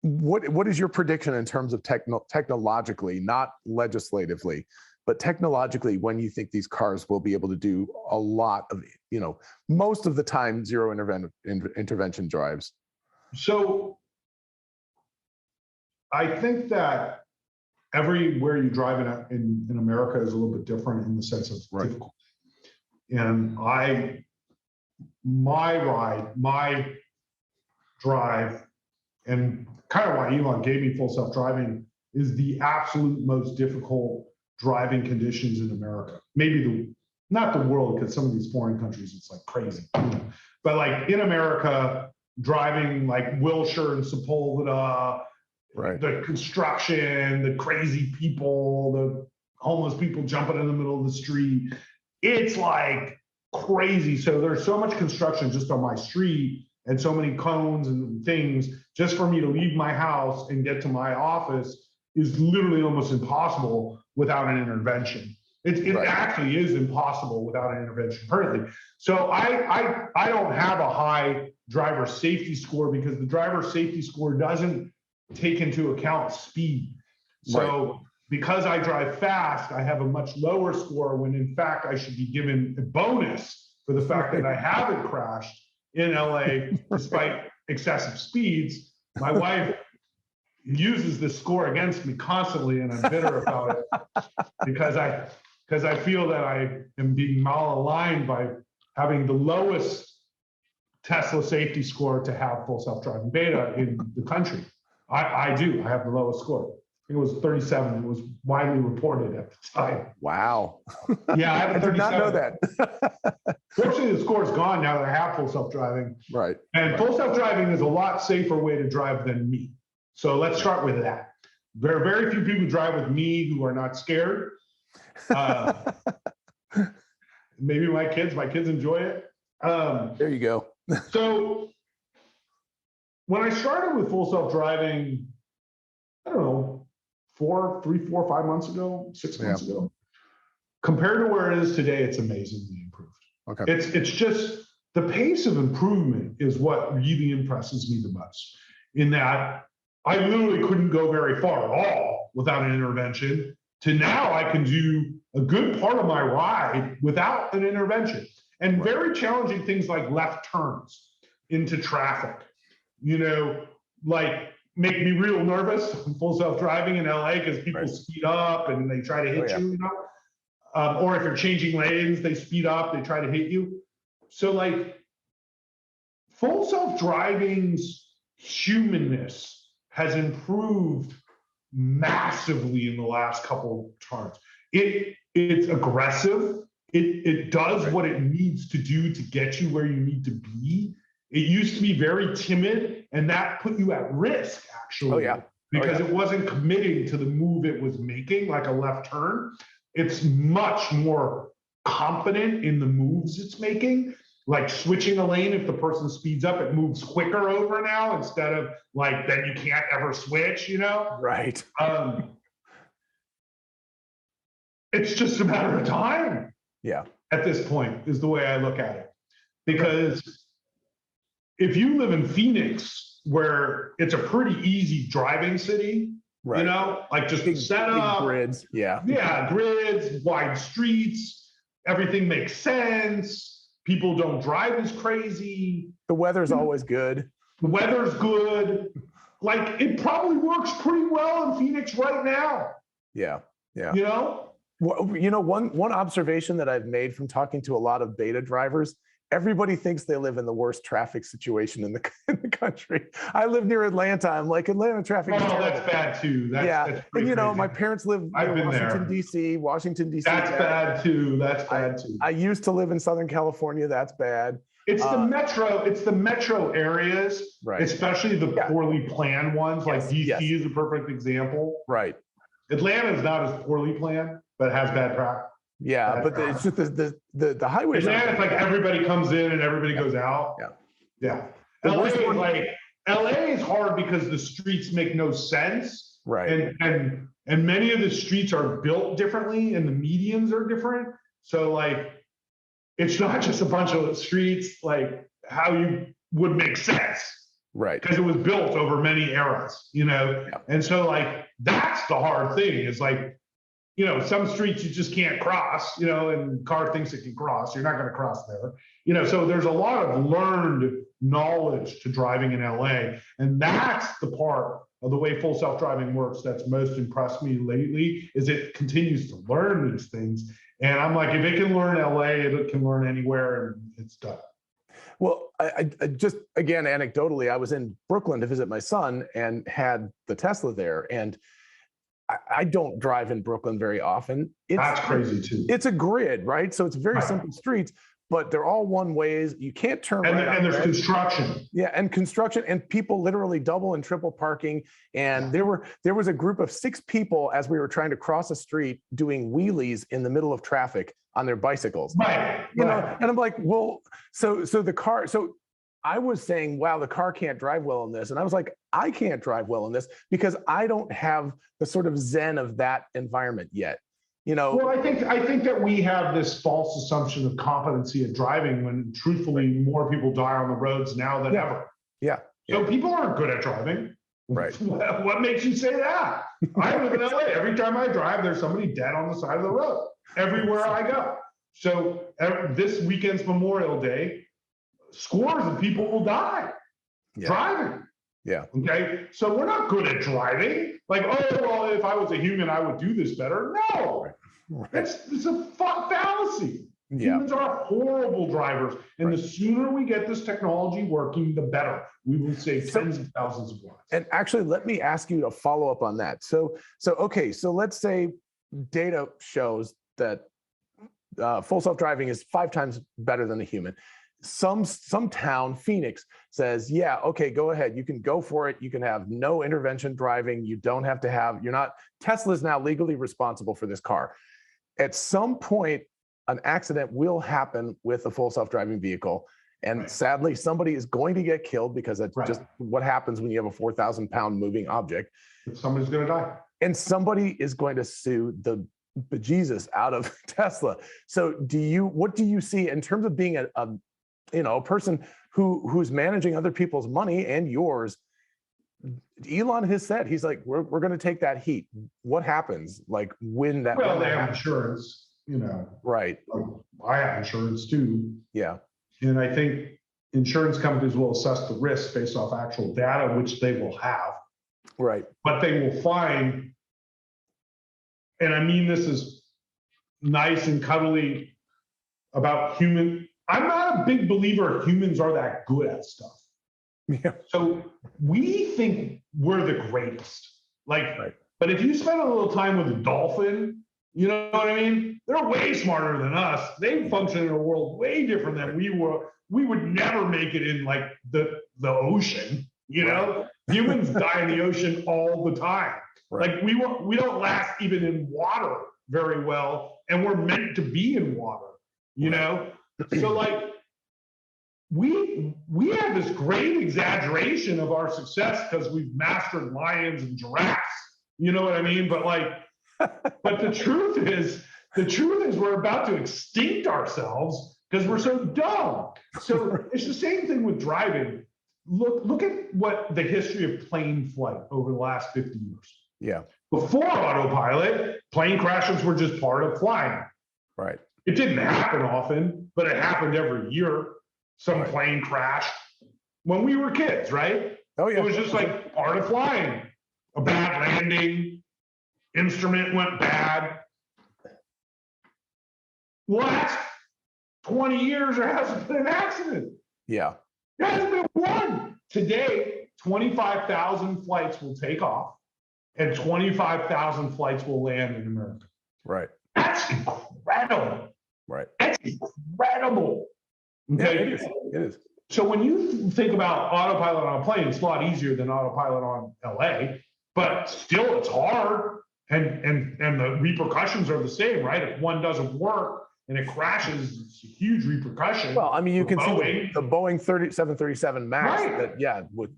What is your prediction in terms of technologically, not legislatively, but technologically, when you think these cars will be able to do a lot of, most of the time, zero intervention drives? So, I think that everywhere you drive in America is a little bit different in the sense of difficulty. And my drive, and kind of why Elon gave me full self-driving, is the absolute most difficult driving conditions in America. Maybe not the world, because some of these foreign countries, it's like crazy. But like in America, driving like Wilshire and Sepulveda, the construction, the crazy people, the homeless people jumping in the middle of the street. It's like crazy. So there's so much construction just on my street and so many cones and things just for me to leave my house and get to my office is literally almost impossible without an intervention. It actually is impossible without an intervention currently. So I don't have a high driver safety score because the driver safety score doesn't take into account speed. So because I drive fast, I have a much lower score when in fact I should be given a bonus for the fact that I haven't crashed in LA despite excessive speeds. My wife uses this score against me constantly, and I'm bitter about it because I feel that I am being malaligned by having the lowest Tesla safety score to have full self-driving beta in the country. I do. I have the lowest score. I think it was 37. It was widely reported at the time. Wow. Yeah, I have a 37. I did not know that. Fortunately, the score is gone now that I have full self-driving. Right. And full self-driving is a lot safer way to drive than me. So let's start with that. There are very few people who drive with me who are not scared. Maybe my kids enjoy it. There you go. So when I started with full self-driving, I don't know, 3, 4, 5 months ago, 6 months ago, compared to where it is today, it's amazingly improved. Okay. It's just the pace of improvement is what really impresses me the most, in that I literally couldn't go very far at all without an intervention, to now I can do a good part of my ride without an intervention. And very challenging things like left turns into traffic, like make me real nervous in full self-driving in LA because people speed up and they try to hit you, or if you're changing lanes, they speed up, they try to hit you. So like full self-driving's humanness has improved massively in the last couple of turns. It's aggressive. It does what it needs to do to get you where you need to be. It used to be very timid, and that put you at risk, actually. Because it wasn't committing to the move it was making, like a left turn. It's much more confident in the moves it's making. Like switching a lane, if the person speeds up, it moves quicker over now instead of like, then you can't ever switch, Right. It's just a matter of time. Yeah. At this point is the way I look at it. Because if you live in Phoenix, where it's a pretty easy driving city, like just big, set up, grids, grids, wide streets, everything makes sense. People don't drive as crazy. The weather's always good. The weather's good. Like it probably works pretty well in Phoenix right now. Yeah. Well, one observation that I've made from talking to a lot of beta drivers, everybody thinks they live in the worst traffic situation in the country. I live near Atlanta. I'm like, Atlanta traffic is terrible. That's bad too. That's and my parents live in Washington, D.C. That's bad too. That's bad too. I used to live in Southern California. That's bad. It's the metro areas, especially the poorly planned ones. Like D.C. is a perfect example. Right. Atlanta is not as poorly planned, but has bad traffic. Yeah, but it's just the highways. Atlanta, it's like everybody comes in and everybody goes out. Yeah. LA is hard because the streets make no sense. Right. And many of the streets are built differently and the medians are different. So like, it's not just a bunch of streets like how you would make sense. Right. Because it was built over many eras, And so like, that's the hard thing is like, some streets you just can't cross, and car thinks it can cross. You're not going to cross there. So there's a lot of learned knowledge to driving in LA. And that's the part of the way full self-driving works that's most impressed me lately is it continues to learn these things. And I'm like, if it can learn LA, it can learn anywhere, and it's done. Well, I just, again, anecdotally, I was in Brooklyn to visit my son and had the Tesla there. And I don't drive in Brooklyn very often. That's crazy too. It's a grid, right? So it's very simple streets, but they're all one ways. You can't turn right. And there's construction. Yeah, and construction, and people literally double and triple parking. And there was a group of 6 people as we were trying to cross a street doing wheelies in the middle of traffic on their bicycles. Right. And I'm like, well, so the car, so I was saying, wow, the car can't drive well in this. And I was like, I can't drive well in this because I don't have the sort of zen of that environment yet. You know, well, I think that we have this false assumption of competency at driving when truthfully more people die on the roads now than ever. Yeah. So people aren't good at driving. Right. What makes you say that? I live in LA. Every time I drive, there's somebody dead on the side of the road everywhere I go. So this weekend's Memorial Day, scores of people will die driving. Yeah. Okay. So we're not good at driving. Like, oh, well, if I was a human, I would do this better. No, it's a fallacy. Yeah. Humans are horrible drivers. And the sooner we get this technology working, the better. We will save tens of thousands of lives. And actually, let me ask you to follow up on that. So okay, so let's say data shows that full self-driving is 5 times better than a human. Some town, Phoenix, says, yeah, okay, go ahead. You can go for it. You can have no intervention driving. You don't have to have, Tesla's now legally responsible for this car. At some point, an accident will happen with a full self-driving vehicle. And sadly, somebody is going to get killed because that's just what happens when you have a 4,000-pound moving object. Somebody's going to die. And somebody is going to sue the bejesus out of Tesla. So what do you see in terms of being a person who's managing other people's money and yours? Elon has said, he's like, we're going to take that heat. What happens like when that? Well, they have insurance, Right. I have insurance too. Yeah. And I think insurance companies will assess the risk based off actual data, which they will have. Right. But they will find, and I mean this is nice and cuddly about human. I'm not a big believer humans are that good at stuff. Yeah. So we think we're the greatest. But if you spend a little time with a dolphin, you know what I mean? They're way smarter than us. They function in a world way different than we were. We would never make it in like the ocean, Humans die in the ocean all the time. Right. Like we don't last even in water very well, and we're meant to be in water, So like we have this great exaggeration of our success because we've mastered lions and giraffes. You know what I mean? But but the truth is we're about to extinct ourselves because we're so dumb. So it's the same thing with driving. Look at what the history of plane flight over the last 50 years. Yeah. Before autopilot, plane crashes were just part of flying. Right. It didn't happen often, but it happened every year. Some plane crashed when we were kids, right? Oh, yeah. It was just like part of flying. A bad landing, instrument went bad. Last 20 years, there hasn't been an accident. Yeah. There hasn't been one. Today, 25,000 flights will take off and 25,000 flights will land in America. Right. That's incredible. Right. That's incredible. Okay. Yeah, it is. So when you think about autopilot on a plane, it's a lot easier than autopilot on LA, but still it's hard. And the repercussions are the same, right? If one doesn't work and it crashes, it's a huge repercussion. Well, I mean, you can see the Boeing 737 MAX with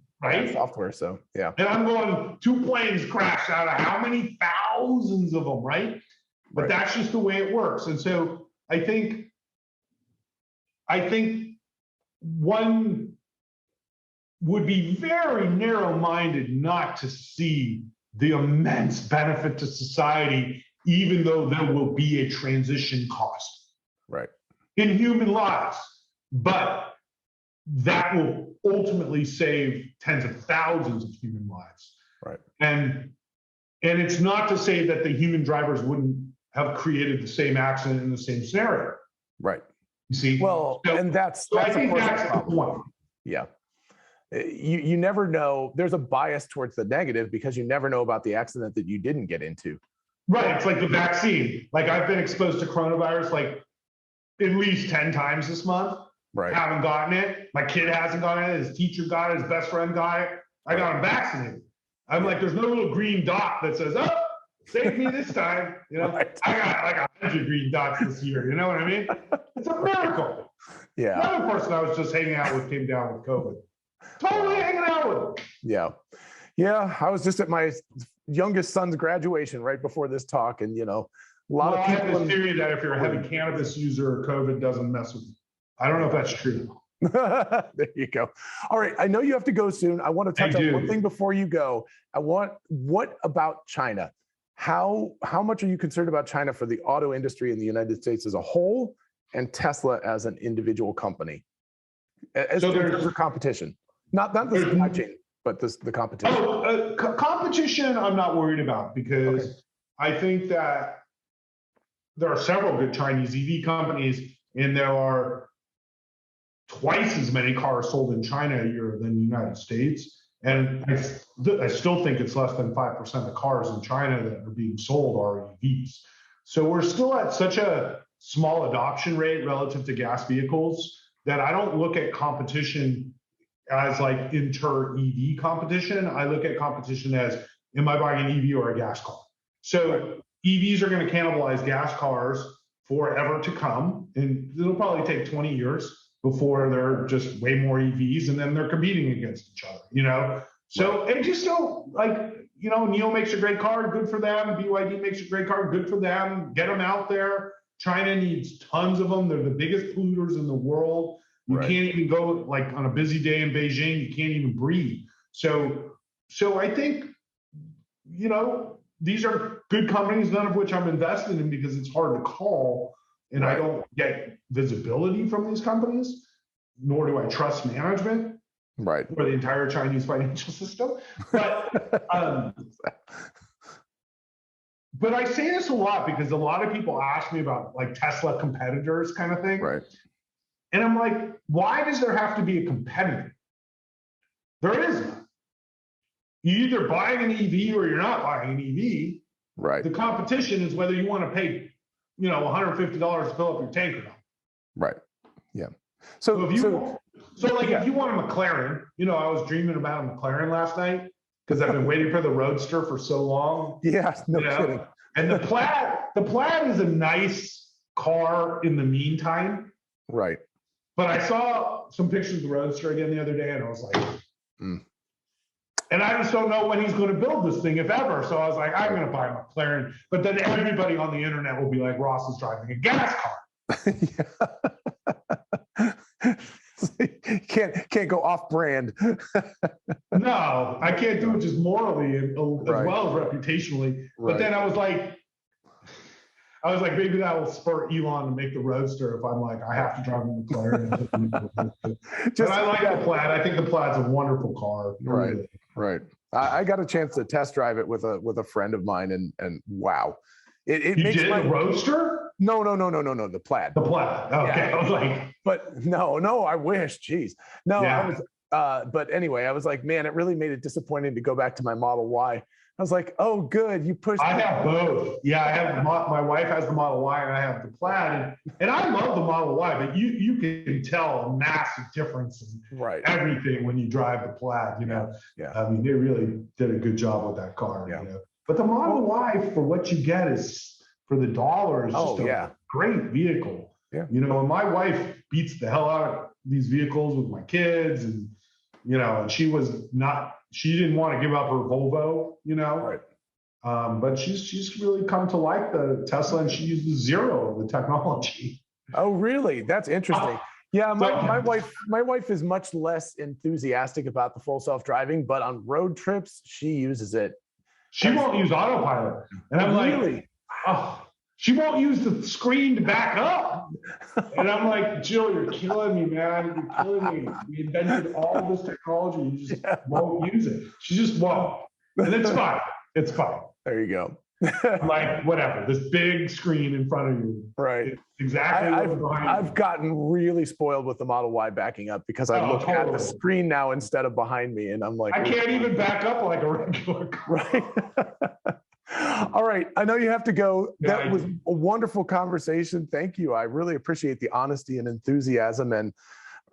software. So, yeah. And I'm going, 2 planes crashed out of how many thousands of them, right? But that's just the way it works. And so I think one would be very narrow-minded not to see the immense benefit to society, even though there will be a transition cost in human lives. But that will ultimately save tens of thousands of human lives. Right. And it's not to say that the human drivers wouldn't have created the same accident in the same scenario. Right. You see? Well, and that's I think that's the point. Yeah. You never know. There's a bias towards the negative because you never know about the accident that you didn't get into. Right. It's like the vaccine. Like I've been exposed to coronavirus like at least 10 times this month. Right. Haven't gotten it. My kid hasn't gotten it. His teacher got it. His best friend got it. I got him vaccinated. I'm like, there's no little green dot that says, oh, Save me this time. Right. I got like 100 green dots this year. You know what I mean? It's a miracle. Yeah. Another person I was just hanging out with came down with COVID. Totally hanging out with him. Yeah. Yeah. I was just at my youngest son's graduation right before this talk. And, a lot of people. I have this theory that if you're a heavy cannabis user, COVID doesn't mess with you. I don't know if that's true. There you go. All right. I know you have to go soon. I want to touch on one thing before you go. What about China? How much are you concerned about China for the auto industry in the United States as a whole and Tesla as an individual company? As in terms of competition. Not the supply chain, but the competition. Competition I'm not worried about because I think that there are several good Chinese EV companies, and there are twice as many cars sold in China a year than the United States. And I still think it's less than 5% of cars in China that are being sold are EVs. So we're still at such a small adoption rate relative to gas vehicles that I don't look at competition as like inter-EV competition. I look at competition as, am I buying an EV or a gas car? So EVs are going to cannibalize gas cars forever to come. And it'll probably take 20 years before they're just way more EVs, and then they're competing against each other, So I just don't NIO makes a great car, good for them. BYD makes a great car, good for them. Get them out there. China needs tons of them. They're the biggest polluters in the world. You can't even go like on a busy day in Beijing. You can't even breathe. So I think, these are good companies, none of which I'm invested in because it's hard to call. And I don't get visibility from these companies, nor do I trust management for the entire Chinese financial system. But but I say this a lot because a lot of people ask me about like Tesla competitors kind of thing. Right. And I'm like, why does there have to be a competitor? There is none. You're either buying an EV or you're not buying an EV. Right. The competition is whether you want to pay $150 to fill up your tank or not. Right. Yeah. So if you want a McLaren, I was dreaming about a McLaren last night because I've been waiting for the Roadster for so long. Yeah, no kidding. And the Plaid is a nice car in the meantime. Right. But I saw some pictures of the Roadster again the other day, and I was like, And I just don't know when he's going to build this thing, if ever. So I was like, I'm going to buy a McLaren. But then everybody on the internet will be like, Ross is driving a gas car. Can't go off brand. No, I can't do it just morally as well as reputationally. But then I was like, maybe that will spur Elon to make the Roadster if I'm like, I have to drive a McLaren. But I like the Plaid. I think the Plaid's a wonderful car. Right. Right. I got a chance to test drive it with a friend of mine, and wow, it you makes did a Roadster. No, the Plaid. The Plaid. Okay, yeah. I was like, but no, I wish. Geez, no, I was. But anyway, I was like, man, it really made it disappointing to go back to my Model Y. I was like, oh, good, you pushed. I have both. Yeah, I have. My wife has the Model Y, and I have the Plaid, and I love the Model Y. But you can tell a massive difference in everything when you drive the Plaid. Yeah. I mean, they really did a good job with that car. Yeah. But the Model Y, for what you get, is for the dollar, is just a great vehicle. Yeah. And my wife beats the hell out of these vehicles with my kids, and and she didn't want to give up her Volvo, but she's really come to like the Tesla, and she uses zero of the technology. Oh, really? That's interesting. Yeah, my wife is much less enthusiastic about the full self-driving, but on road trips, she uses it. She won't use autopilot. And I'm like, oh, she won't use the screen to back up. And I'm like, Jill, you're killing me, man. You're killing me. We invented all this technology. You just won't use it. She just won't. And it's fine. It's fine. There you go. Like, whatever. This big screen in front of you. Right. It's exactly I've gotten really spoiled with the Model Y backing up because I look at the screen now instead of behind me. And I'm like, I can't even back up like a regular car. Right. All right. I know you have to go. That was a wonderful conversation. Thank you. I really appreciate the honesty and enthusiasm. And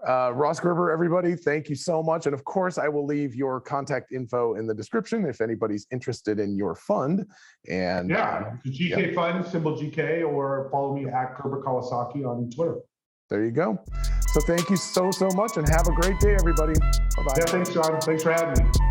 Ross Gerber, everybody, thank you so much. And of course, I will leave your contact info in the description if anybody's interested in your fund. And yeah, GK Fund, symbol GK, or follow me at Gerber Kawasaki on Twitter. There you go. So thank you so much, and have a great day, everybody. Bye-bye. Yeah, thanks, John. Thanks for having me.